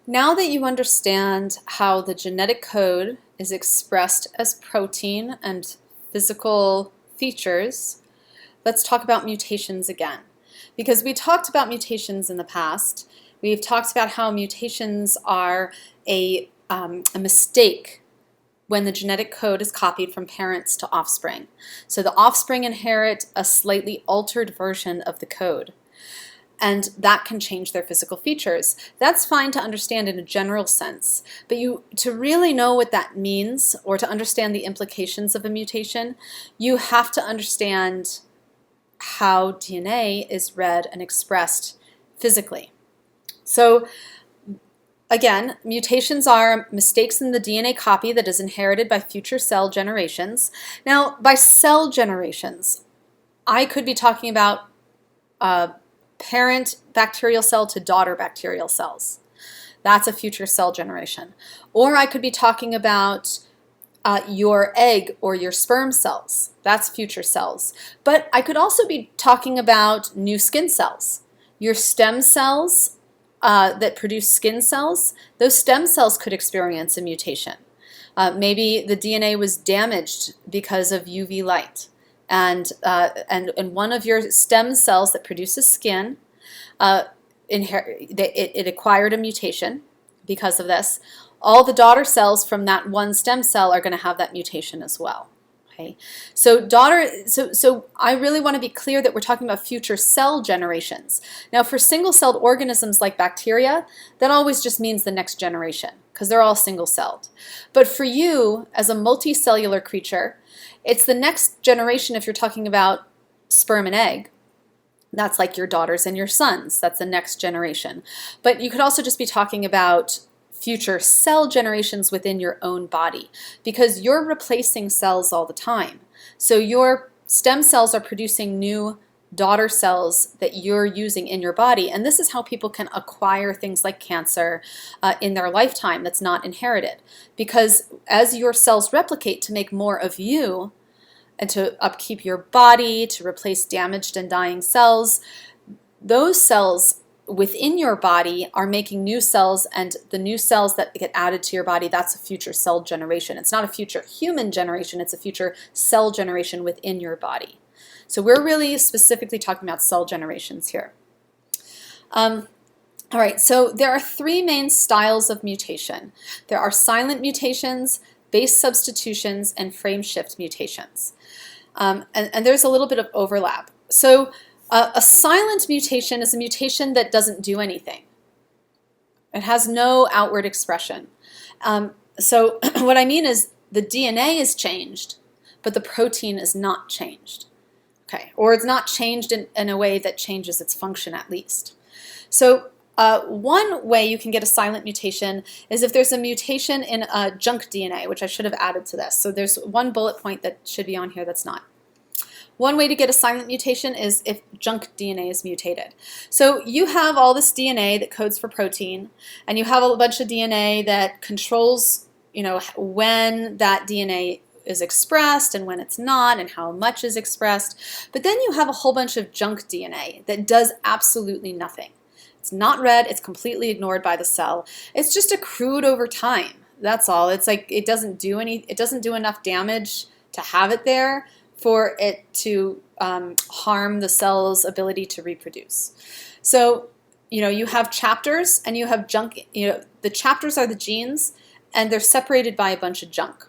Now that you understand how the genetic code is expressed as protein and physical features, let's talk about mutations again. Because we talked about mutations in the past. We've talked about how mutations are a mistake when the genetic code is copied from parents to offspring. So the offspring inherit a slightly altered version of the code, and that can change their physical features. That's fine to understand in a general sense, but to really know what that means or to understand the implications of a mutation, you have to understand how DNA is read and expressed physically. So again, mutations are mistakes in the DNA copy that is inherited by future cell generations. Now, by cell generations, I could be talking about parent bacterial cell to daughter bacterial cells. That's a future cell generation. Or I could be talking about your egg or your sperm cells. That's future cells. But I could also be talking about new skin cells. Your stem cells that produce skin cells, those stem cells could experience a mutation. Maybe the DNA was damaged because of UV light. And one of your stem cells that produces skin, it acquired a mutation because of this. All the daughter cells from that one stem cell are going to have that mutation as well. Okay, so I really want to be clear that we're talking about future cell generations. Now, for single-celled organisms like bacteria, that always just means the next generation because they're all single-celled. But for you, as a multicellular creature, it's the next generation if you're talking about sperm and egg. That's like your daughters and your sons. That's the next generation. But you could also just be talking about future cell generations within your own body because you're replacing cells all the time. So your stem cells are producing new daughter cells that you're using in your body, and this is how people can acquire things like cancer in their lifetime that's not inherited, because as your cells replicate to make more of you and to upkeep your body, to replace damaged and dying cells, those cells within your body are making new cells, and the new cells that get added to your body, that's a future cell generation. It's not a future human generation, it's a future cell generation within your body. So we're really specifically talking about cell generations here. All right, so there are three main styles of mutation. There are silent mutations, base substitutions, and frameshift mutations. And there's a little bit of overlap. So a silent mutation is a mutation that doesn't do anything. It has no outward expression. So what I mean is the DNA is changed, but the protein is not changed. Okay, or it's not changed in a way that changes its function at least. So one way you can get a silent mutation is if there's a mutation in junk DNA, which I should have added to this. So there's one bullet point that should be on here that's not. One way to get a silent mutation is if junk DNA is mutated. So you have all this DNA that codes for protein, and you have a bunch of DNA that controls, when that DNA is expressed and when it's not and how much is expressed. But then you have a whole bunch of junk DNA that does absolutely nothing. It's not read, it's completely ignored by the cell. It's just accrued over time. That's all. It's like it doesn't do enough damage to have it there for it to harm the cell's ability to reproduce. So, you have chapters and you have junk. The chapters are the genes and they're separated by a bunch of junk.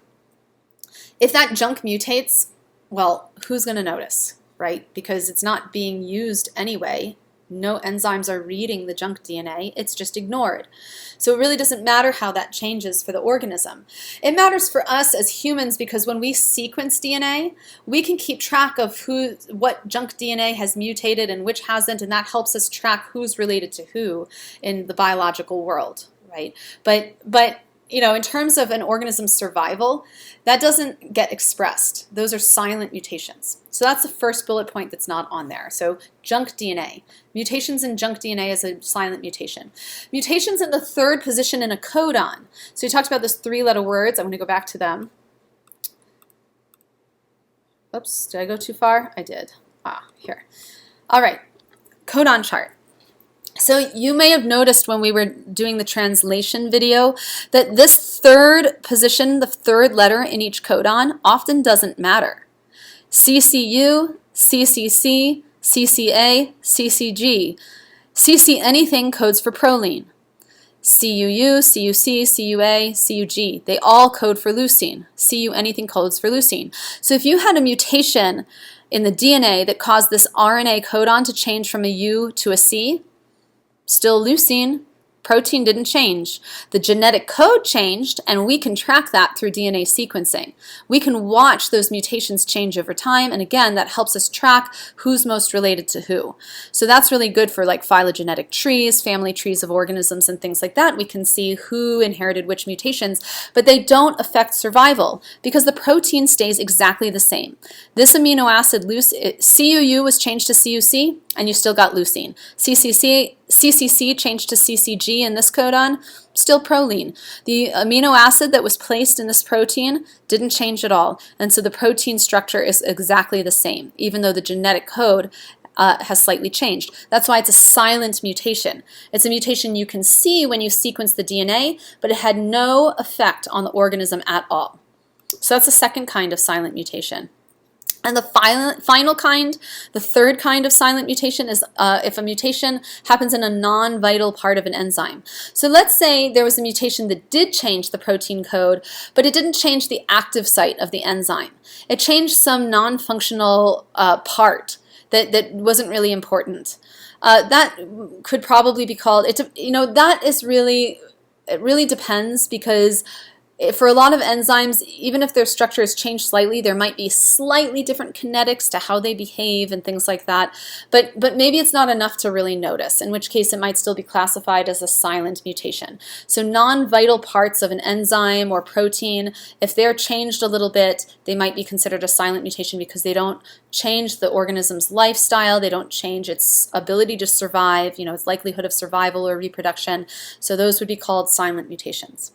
If that junk mutates, well, who's going to notice, right? Because it's not being used anyway. No enzymes are reading the junk DNA. It's just ignored. So it really doesn't matter how that changes for the organism. It matters for us as humans because when we sequence DNA, we can keep track of what junk DNA has mutated and which hasn't, and that helps us track who's related to who in the biological world, right? But in terms of an organism's survival, that doesn't get expressed. Those are silent mutations. So that's the first bullet point that's not on there. So junk DNA. Mutations in junk DNA is a silent mutation. Mutations in the third position in a codon. So we talked about those three-letter words. I'm going to go back to them. Oops, did I go too far? I did. Here. All right, codon chart. So you may have noticed when we were doing the translation video that this third position, the third letter in each codon, often doesn't matter. CCU, CCC, CCA, CCG. CC anything codes for proline. CUU, CUC, CUA, CUG. They all code for leucine. CU anything codes for leucine. So if you had a mutation in the DNA that caused this RNA codon to change from a U to a C, still leucine, protein didn't change. The genetic code changed, and we can track that through DNA sequencing. We can watch those mutations change over time, and again, that helps us track who's most related to who. So that's really good for like phylogenetic trees, family trees of organisms, and things like that. We can see who inherited which mutations, but they don't affect survival because the protein stays exactly the same. This amino acid, CUU, was changed to CUC, and you still got leucine. CCC changed to CCG in this codon, still proline. The amino acid that was placed in this protein didn't change at all, and so the protein structure is exactly the same, even though the genetic code has slightly changed. That's why it's a silent mutation. It's a mutation you can see when you sequence the DNA, but it had no effect on the organism at all. So that's the second kind of silent mutation. And the final kind, the third kind of silent mutation is if a mutation happens in a non-vital part of an enzyme. So let's say there was a mutation that did change the protein code, but it didn't change the active site of the enzyme. It changed some non-functional part that wasn't really important. That could probably be called, that is really, it really depends, because for a lot of enzymes, even if their structure has changed slightly, there might be slightly different kinetics to how they behave and things like that. But maybe it's not enough to really notice, in which case it might still be classified as a silent mutation. So non-vital parts of an enzyme or protein, if they're changed a little bit, they might be considered a silent mutation because they don't change the organism's lifestyle, they don't change its ability to survive, its likelihood of survival or reproduction. So those would be called silent mutations.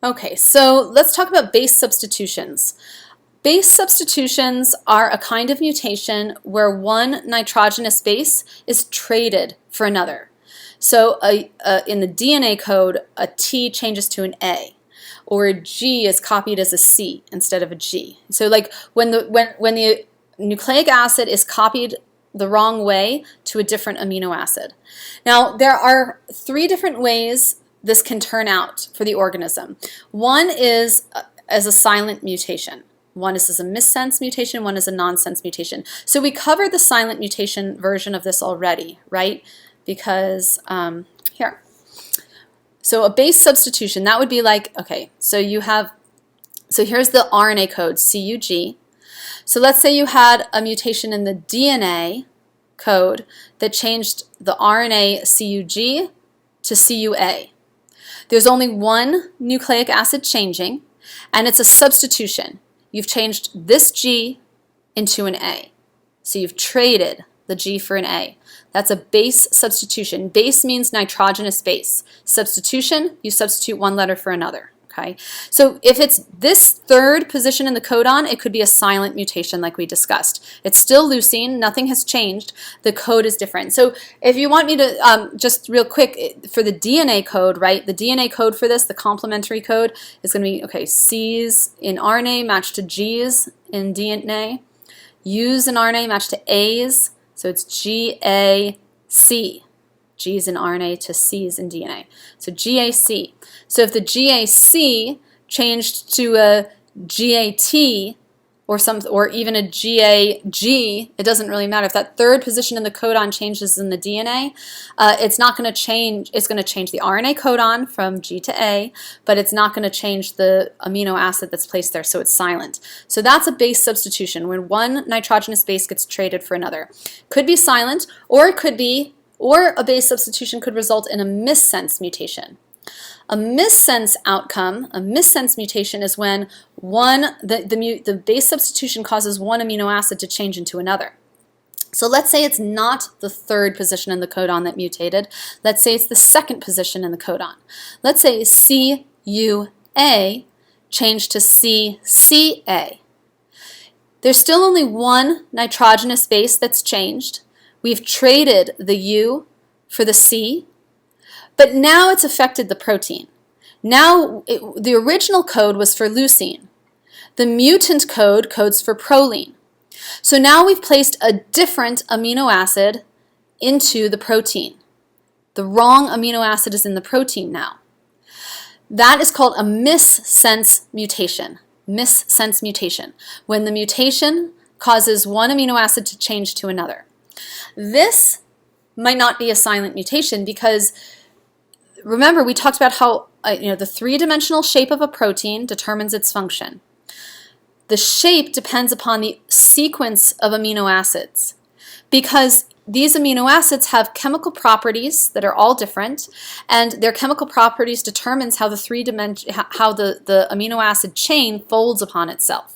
Okay, so let's talk about base substitutions. Base substitutions are a kind of mutation where one nitrogenous base is traded for another. So in the DNA code, a T changes to an A, or a G is copied as a C instead of a G. So like when the nucleic acid is copied the wrong way to a different amino acid. Now, there are three different ways this can turn out for the organism. One is as a silent mutation. One is as a missense mutation, one is a nonsense mutation. So we covered the silent mutation version of this already, right? Because here. So a base substitution, that would be like, okay, so here's the RNA code, CUG. So let's say you had a mutation in the DNA code that changed the RNA CUG to CUA. There's only one nucleic acid changing, and it's a substitution. You've changed this G into an A. So you've traded the G for an A. That's a base substitution. Base means nitrogenous base. Substitution, you substitute one letter for another. Okay? So if it's this third position in the codon, it could be a silent mutation like we discussed. It's still leucine, nothing has changed, the code is different. So if you want me to, just real quick, for the DNA code, right, the DNA code for this, the complementary code, is going to be, okay, C's in RNA match to G's in DNA, U's in RNA match to A's, so it's GAC. G's in RNA to C's in DNA. So GAC. So if the GAC changed to a GAT or even a GAG, it doesn't really matter. If that third position in the codon changes in the DNA, it's not going to change. It's going to change the RNA codon from G to A, but it's not going to change the amino acid that's placed there, so it's silent. So that's a base substitution when one nitrogenous base gets traded for another. Could be silent, or it could be, or a base substitution could result in a missense mutation. A missense outcome, a missense mutation, is when the base substitution causes one amino acid to change into another. So let's say it's not the third position in the codon that mutated. Let's say it's the second position in the codon. Let's say CUA changed to CCA. There's still only one nitrogenous base that's changed. We've traded the U for the C, but now it's affected the protein. Now, the original code was for leucine. The mutant code codes for proline. So now we've placed a different amino acid into the protein. The wrong amino acid is in the protein now. That is called a missense mutation. Missense mutation, when the mutation causes one amino acid to change to another. This might not be a silent mutation because remember we talked about how the three-dimensional shape of a protein determines its function. The shape depends upon the sequence of amino acids because these amino acids have chemical properties that are all different, and their chemical properties determines how the amino acid chain folds upon itself.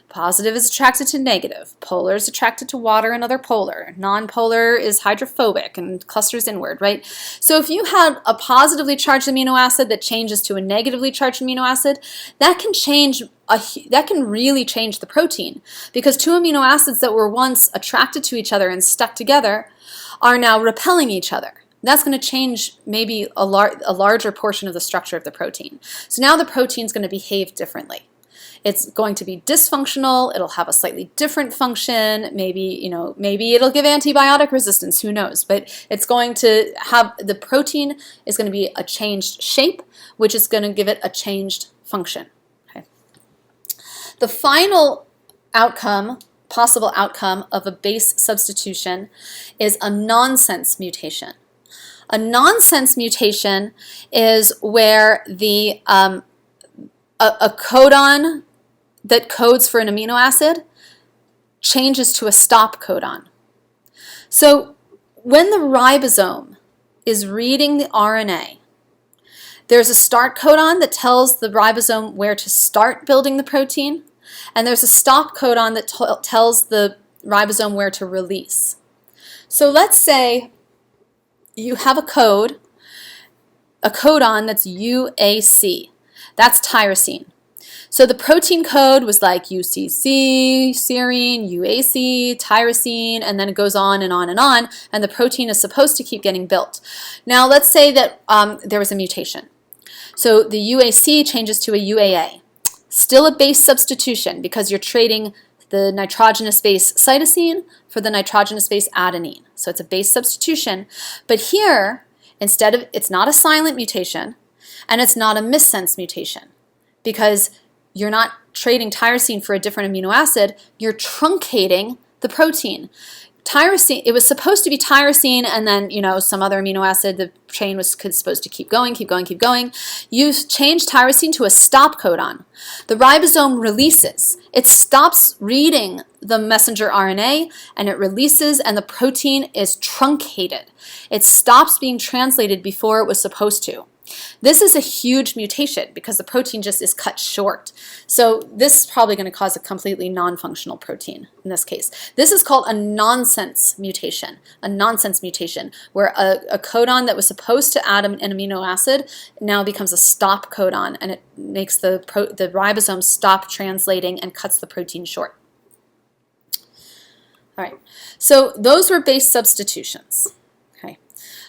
Positive is attracted to negative. Polar is attracted to water and other polar. Non-polar is hydrophobic and clusters inward, right? So if you have a positively charged amino acid that changes to a negatively charged amino acid, that can really change the protein because two amino acids that were once attracted to each other and stuck together are now repelling each other. That's going to change maybe a larger portion of the structure of the protein. So now the protein is going to behave differently. It's going to be dysfunctional. It'll have a slightly different function. Maybe it'll give antibiotic resistance. Who knows? But it's going to have the protein is going to be a changed shape, which is going to give it a changed function. Okay. The final outcome, possible outcome of a base substitution, is a nonsense mutation. A nonsense mutation is where the a codon that codes for an amino acid changes to a stop codon. So when the ribosome is reading the RNA, there's a start codon that tells the ribosome where to start building the protein, and there's a stop codon that tells the ribosome where to release. So let's say you have a codon that's UAC. That's tyrosine. So the protein code was like UCC, serine, UAC, tyrosine, and then it goes on and on and on, and the protein is supposed to keep getting built. Now let's say that there was a mutation. So the UAC changes to a UAA. Still a base substitution because you're trading the nitrogenous base cytosine for the nitrogenous base adenine. So it's a base substitution. But here, it's not a silent mutation, and it's not a missense mutation because you're not trading tyrosine for a different amino acid, you're truncating the protein. Tyrosine, it was supposed to be tyrosine and then, some other amino acid, the chain was supposed to keep going. You change tyrosine to a stop codon. The ribosome releases. It stops reading the messenger RNA and it releases and the protein is truncated. It stops being translated before it was supposed to. This is a huge mutation because the protein just is cut short. So this is probably going to cause a completely non-functional protein in this case. This is called a nonsense mutation. A nonsense mutation where a codon that was supposed to add an amino acid now becomes a stop codon and it makes the ribosome stop translating and cuts the protein short. All right, so those were base substitutions. Okay,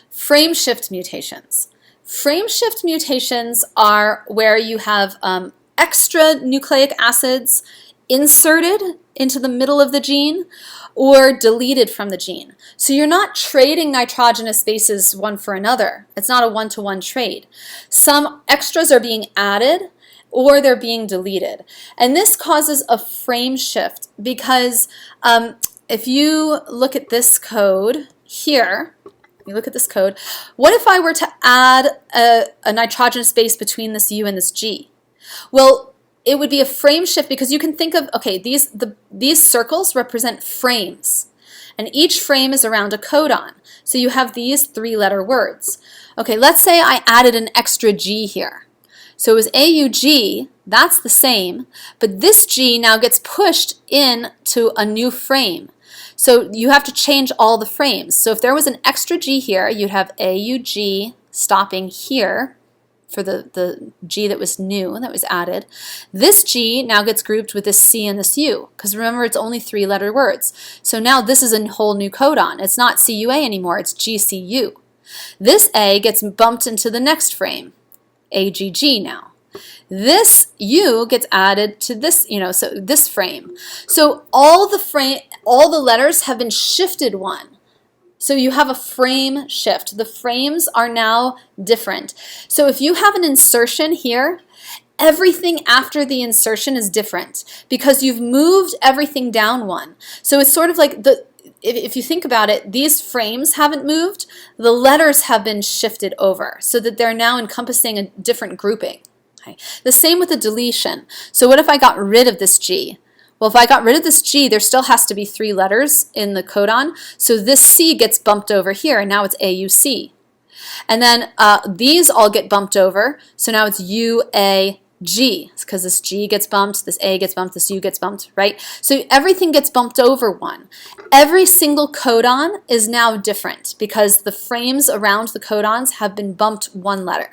frameshift mutations. Frameshift mutations are where you have extra nucleic acids inserted into the middle of the gene or deleted from the gene. So you're not trading nitrogenous bases one for another. It's not a one-to-one trade. Some extras are being added or they're being deleted. And this causes a frameshift because if you look at this code here, what if I were to add a nitrogenous base between this U and this G? Well, it would be a frame shift because you can think of, okay, these circles represent frames, and each frame is around a codon. So you have these three-letter words. Okay, let's say I added an extra G here. So it was AUG, that's the same, but this G now gets pushed into a new frame. So you have to change all the frames. So if there was an extra G here, you'd have AUG stopping here for the G that was new, that was added. This G now gets grouped with this C and this U, because remember it's only three-letter words. So now this is a whole new codon. It's not CUA anymore, it's GCU. This A gets bumped into the next frame, AGG now. This U gets added to this, so this frame. So all the letters have been shifted one. So you have a frame shift. The frames are now different. So if you have an insertion here, everything after the insertion is different because you've moved everything down one. So it's sort of like if you think about it, these frames haven't moved, the letters have been shifted over so that they're now encompassing a different grouping. Okay. The same with the deletion. So what if I got rid of this G? Well, if I got rid of this G, there still has to be 3 letters in the codon. So this C gets bumped over here, and now it's AUC. And then these all get bumped over, so now it's UAG, because this G gets bumped, this A gets bumped, this U gets bumped, right? So everything gets bumped over one. Every single codon is now different because the frames around the codons have been bumped 1 letter,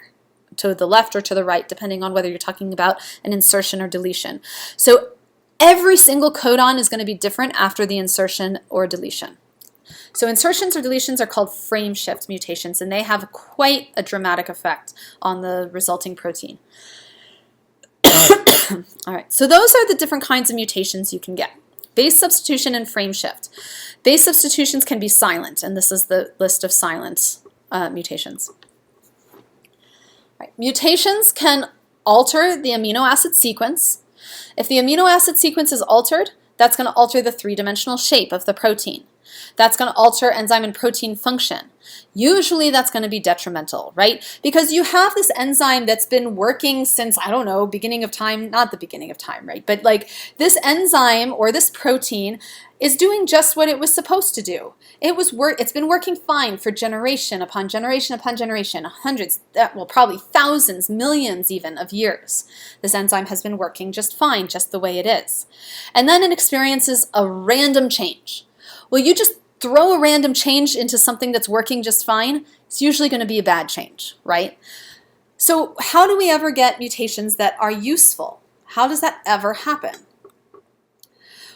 to the left or to the right, depending on whether you're talking about an insertion or deletion. So every single codon is going to be different after the insertion or deletion. So insertions or deletions are called frameshift mutations, and they have quite a dramatic effect on the resulting protein. All right, so those are the different kinds of mutations you can get. Base substitution and frameshift. Base substitutions can be silent, and this is the list of silent mutations. Right. Mutations can alter the amino acid sequence. If the amino acid sequence is altered, that's going to alter the 3-dimensional shape of the protein. That's going to alter enzyme and protein function. Usually that's going to be detrimental, right? Because you have this enzyme that's been working since, I don't know, beginning of time, not the beginning of time, right? But like this enzyme or this protein is doing just what it was supposed to do. It's been working fine for generation upon generation upon generation, hundreds, well, probably thousands, millions even of years. This enzyme has been working just fine, just the way it is. And then it experiences a random change. Well, you just throw a random change into something that's working just fine, it's usually going to be a bad change, right? So how do we ever get mutations that are useful? How does that ever happen?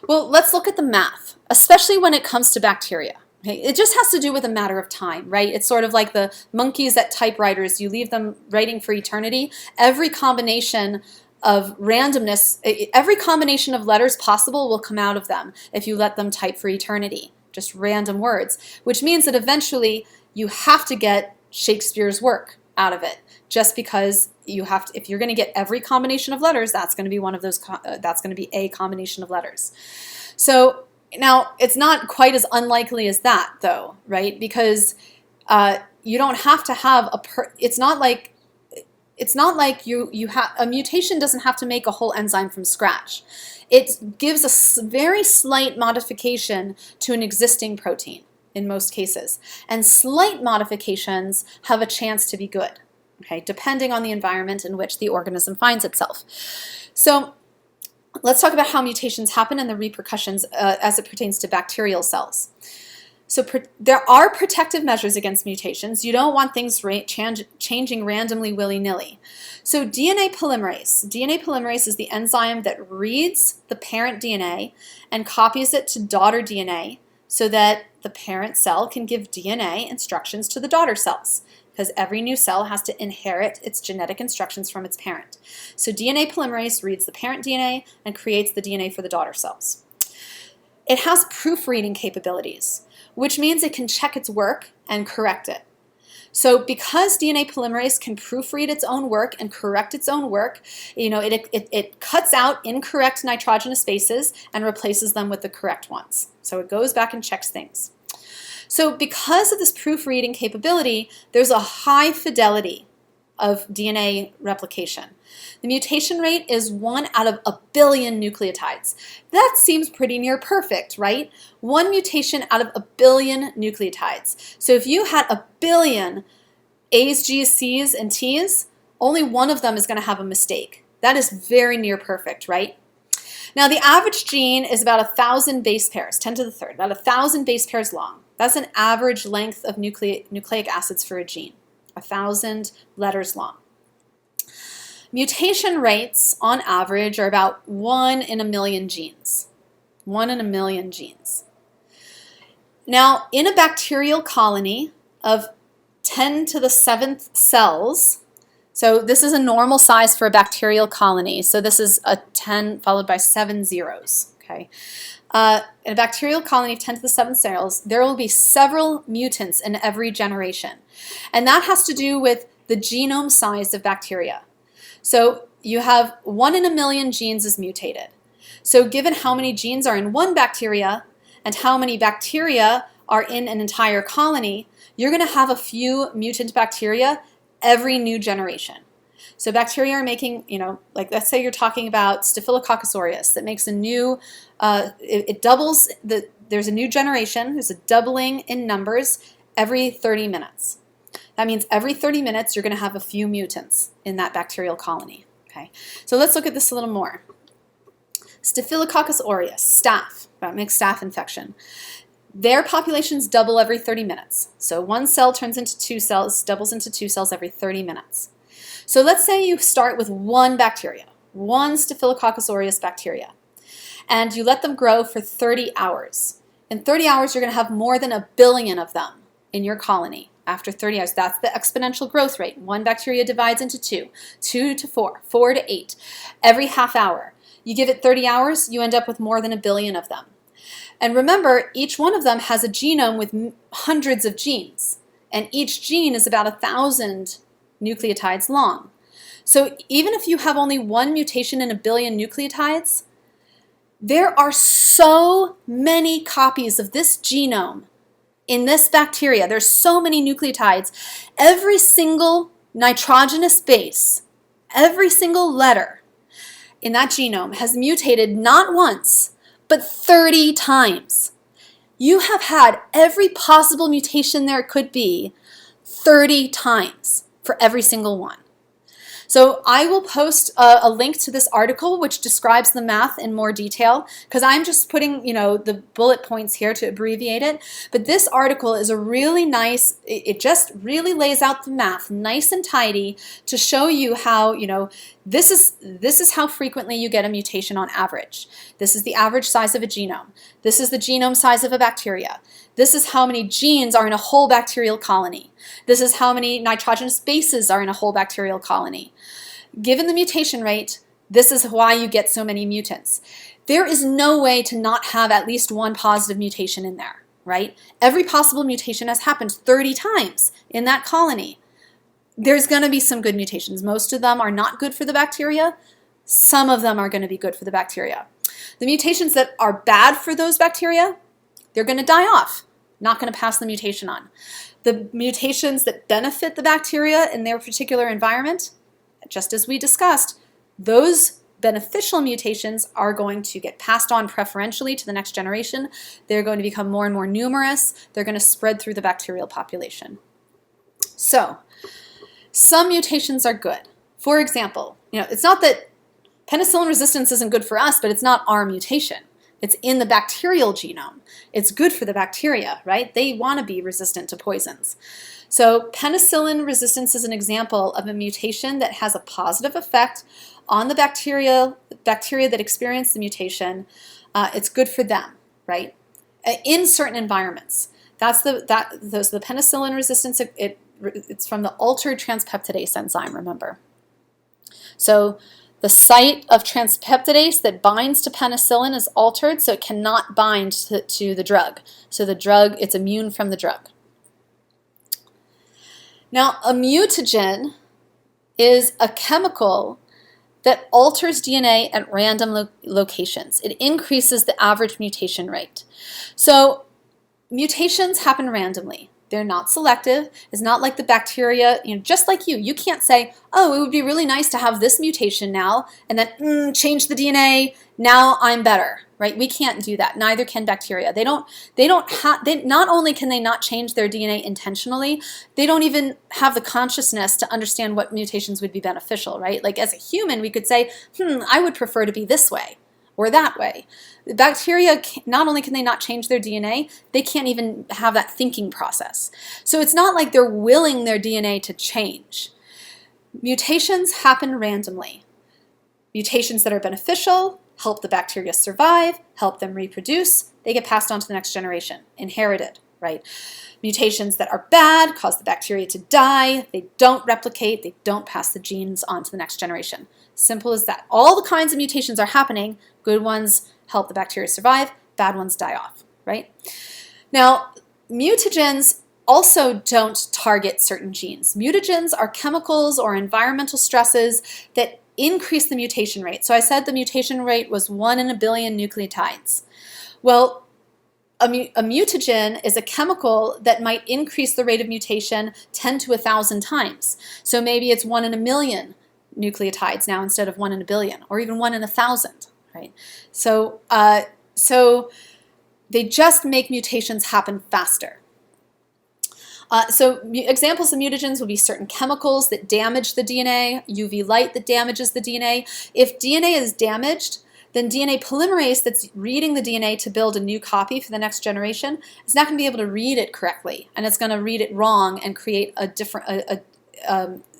Well, let's look at the math, especially when it comes to bacteria. Okay? It just has to do with a matter of time, right? It's sort of like the monkeys at typewriters. You leave them writing for eternity. Every combination of randomness, every combination of letters possible will come out of them if you let them type for eternity. Just random words, which means that eventually you have to get Shakespeare's work out of it, just because you have to, if you're going to get every combination of letters, that's going to be one of those, that's going to be a combination of letters. So now it's not quite as unlikely as that though, right? Because you don't have to have it's not like you have a mutation doesn't have to make a whole enzyme from scratch. It gives a very slight modification to an existing protein in most cases. And slight modifications have a chance to be good, okay, depending on the environment in which the organism finds itself. So let's talk about how mutations happen and the repercussions as it pertains to bacterial cells. So there are protective measures against mutations. You don't want things changing randomly willy-nilly. So DNA polymerase is the enzyme that reads the parent DNA and copies it to daughter DNA so that the parent cell can give DNA instructions to the daughter cells, because every new cell has to inherit its genetic instructions from its parent. So DNA polymerase reads the parent DNA and creates the DNA for the daughter cells. It has proofreading capabilities, which means it can check its work and correct it. So because DNA polymerase can proofread its own work and correct its own work, it cuts out incorrect nitrogenous bases and replaces them with the correct ones. So it goes back and checks things. So because of this proofreading capability, there's a high fidelity of DNA replication. The mutation rate is 1 out of 1 billion nucleotides. That seems pretty near perfect, right? 1 mutation out of 1 billion nucleotides. So if you had 1 billion A's, G's, C's, and T's, only one of them is going to have a mistake. That is very near perfect, right? Now the average gene is about 1,000 base pairs, 10 to the third, about 1,000 base pairs long. That's an average length of nucleic acids for a gene, 1,000 letters long. Mutation rates, on average, are about 1 in a million genes. 1 in a million genes. Now, in a bacterial colony of 10 to the 7th cells. So this is a normal size for a bacterial colony. So this is a 10 followed by 7 zeros. Okay. In a bacterial colony of 10 to the 7th cells, there will be several mutants in every generation. And that has to do with the genome size of bacteria. So you have 1 in a million genes is mutated. So given how many genes are in one bacteria and how many bacteria are in an entire colony, you're going to have a few mutant bacteria every new generation. So bacteria are making, like let's say you're talking about Staphylococcus aureus that makes a new, it doubles, there's a new generation, there's a doubling in numbers every 30 minutes. That means every 30 minutes you're going to have a few mutants in that bacterial colony. Okay, so let's look at this a little more. Staphylococcus aureus, staph, that makes staph infection. Their populations double every 30 minutes. So one cell turns into 2 cells, doubles into 2 cells every 30 minutes. So let's say you start with one bacteria, one Staphylococcus aureus bacteria, and you let them grow for 30 hours. In 30 hours, you're going to have more than 1 billion of them in your colony. After 30 hours, that's the exponential growth rate. One bacteria divides into 2, 2 to 4, 4 to 8, every half hour. You give it 30 hours, you end up with more than 1 billion of them. And remember, each one of them has a genome with hundreds of genes, and each gene is about 1,000 nucleotides long. So even if you have only one mutation in 1 billion nucleotides, there are so many copies of this genome in this bacteria. There's so many nucleotides. Every single nitrogenous base, every single letter in that genome has mutated not once, but 30 times. You have had every possible mutation there could be 30 times for every single one. So I will post a link to this article which describes the math in more detail, because I'm just putting, the bullet points here to abbreviate it. But this article is a really nice, it just really lays out the math nice and tidy to show you how, this is how frequently you get a mutation on average. This is the average size of a genome. This is the genome size of a bacteria. This is how many genes are in a whole bacterial colony. This is how many nitrogenous bases are in a whole bacterial colony. Given the mutation rate, this is why you get so many mutants. There is no way to not have at least one positive mutation in there, right? Every possible mutation has happened 30 times in that colony. There's going to be some good mutations. Most of them are not good for the bacteria. Some of them are going to be good for the bacteria. The mutations that are bad for those bacteria, they're going to die off, not going to pass the mutation on. The mutations that benefit the bacteria in their particular environment, just as we discussed, those beneficial mutations are going to get passed on preferentially to the next generation. They're going to become more and more numerous. They're going to spread through the bacterial population. So, some mutations are good. For example, it's not that penicillin resistance isn't good for us, but it's not our mutation. It's in the bacterial genome. It's good for the bacteria, right? They want to be resistant to poisons. So penicillin resistance is an example of a mutation that has a positive effect on the bacteria that experience the mutation. It's good for them, right? In certain environments. Those the penicillin resistance. It's from the altered transpeptidase enzyme, remember. So the site of transpeptidase that binds to penicillin is altered, so it cannot bind to the drug. So the drug, it's immune from the drug. Now, a mutagen is a chemical that alters DNA at random locations. It increases the average mutation rate. So mutations happen randomly. They're not selective. It's not like the bacteria, just like you. You can't say, oh, it would be really nice to have this mutation now, and then change the DNA, now I'm better, right? We can't do that. Neither can bacteria. They not only can they not change their DNA intentionally, they don't even have the consciousness to understand what mutations would be beneficial, right? Like as a human, we could say, I would prefer to be this way or that way. Bacteria, not only can they not change their DNA, they can't even have that thinking process. So it's not like they're willing their DNA to change. Mutations happen randomly. Mutations that are beneficial help the bacteria survive, help them reproduce, they get passed on to the next generation, inherited, right? Mutations that are bad cause the bacteria to die. They don't replicate. They don't pass the genes on to the next generation. Simple as that. All the kinds of mutations are happening. Good ones help the bacteria survive. Bad ones die off, right? Now, mutagens also don't target certain genes. Mutagens are chemicals or environmental stresses that increase the mutation rate. So I said the mutation rate was 1 in a billion nucleotides. Well, a mutagen is a chemical that might increase the rate of mutation 10 to 1,000 times. So maybe it's 1 in a million nucleotides now instead of 1 in a billion, or even 1 in 1,000, right? So they just make mutations happen faster. Examples of mutagens would be certain chemicals that damage the DNA, UV light that damages the DNA. If DNA is damaged, then DNA polymerase that's reading the DNA to build a new copy for the next generation is not going to be able to read it correctly, and it's going to read it wrong and create a different,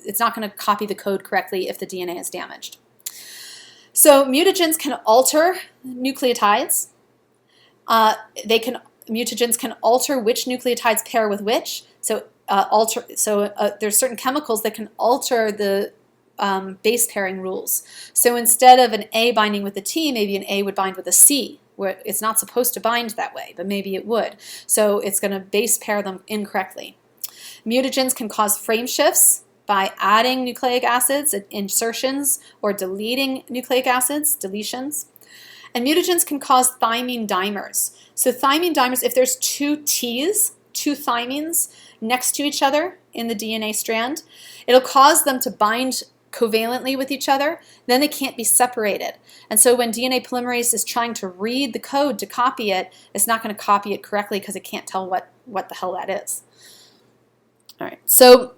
it's not going to copy the code correctly if the DNA is damaged. So mutagens can alter nucleotides. Mutagens can alter which nucleotides pair with which. So there's certain chemicals that can alter the base pairing rules. So instead of an A binding with a T, maybe an A would bind with a C, where it's not supposed to bind that way, but maybe it would. So it's going to base pair them incorrectly. Mutagens can cause frame shifts by adding nucleic acids, insertions, or deleting nucleic acids, deletions. And mutagens can cause thymine dimers. So thymine dimers, if there's two T's, two thymines next to each other in the DNA strand, it'll cause them to bind covalently with each other. Then they can't be separated. And so when DNA polymerase is trying to read the code to copy it, it's not going to copy it correctly because it can't tell what the hell that is. All right, so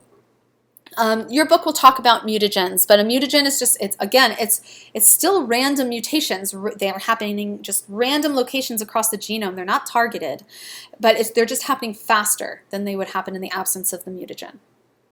your book will talk about mutagens, but a mutagen is just, it's still random mutations. They are happening just random locations across the genome. They're not targeted, but they're just happening faster than they would happen in the absence of the mutagen.